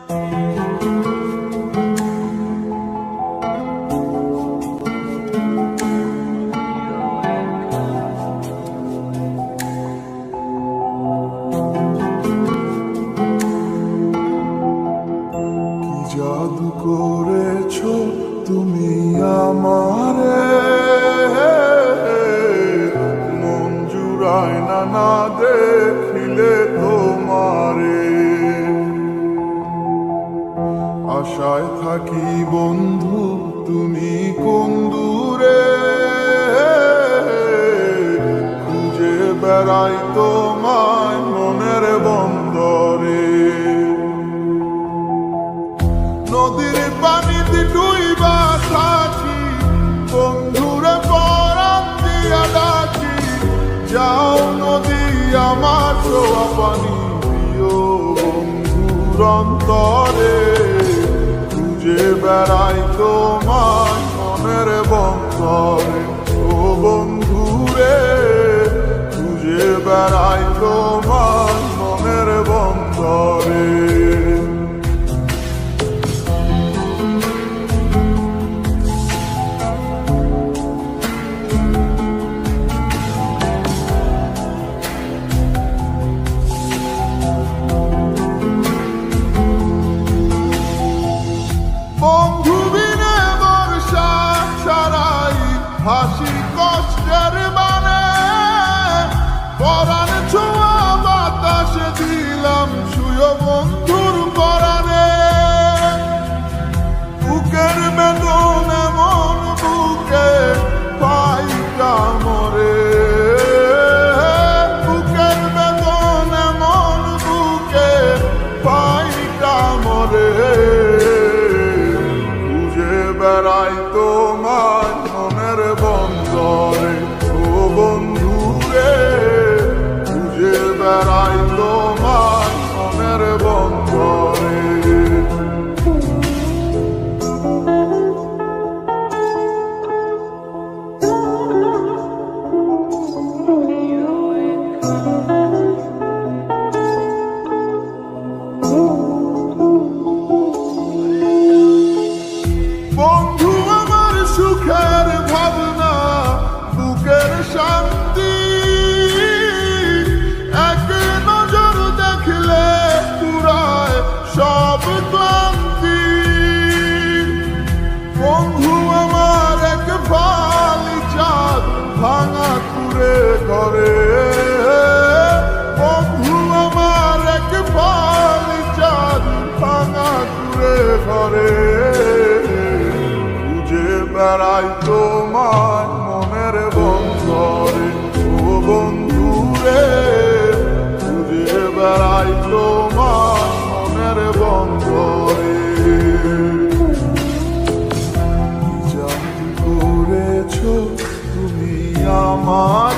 জাদু করেছো তুমি আমারে, মন জুড়ায় না না দেখিলে তোমারে। আশায় থাকি বন্ধু তুমি কোন দূরে, খুঁজে বেড়াই তোমায় মনের বন্দরে। নদীর পানিতে ডুইবা থাকি, বন্ধুরে পরাণ দিয়া ডাকি। যাও নদী আমার ছোঁয়া পানি দিও বন্ধুর অন্তরে, খুঁজে বেড়াই তোমায় মনের বন্দরে। ও বন্ধুরে খুঁজে বেড়াই তোমায় মনের বন্দরে। হাসি কষ্টের মানে পরাণ ছোঁয়া বাতাসে দিলাম শুয়ে বন্ধুর পরাণে। বুকের বেদন এমন বুকে পাইটা মরে, বুকের বেদন এমন বুকে পাইটা মরে। খুঁজে বেড়াই তোমায় মনের বন্দরে। ও বন্ধুরে খুঁজে বেড়াই তোমায় মনের বন্দরে। বন্ধু আমার সুখের ভাবনা, বুকের শান্তি, এক নজর দেখলে পুরায় সব ক্লান্তি। বন্ধু আমার এক ফালি চাঁদ ভাঙা কুড়ে ঘরে, বন্ধু আমার এক ফালি চাঁদ ভাঙা কুড়ে ঘরে। বেড়াই তোমায় মনের বন্দরে। ও বন্ধুরে খুঁজে বেড়াই তোমায় মনের বন্দরে। জাদু করেছো তুমি আমার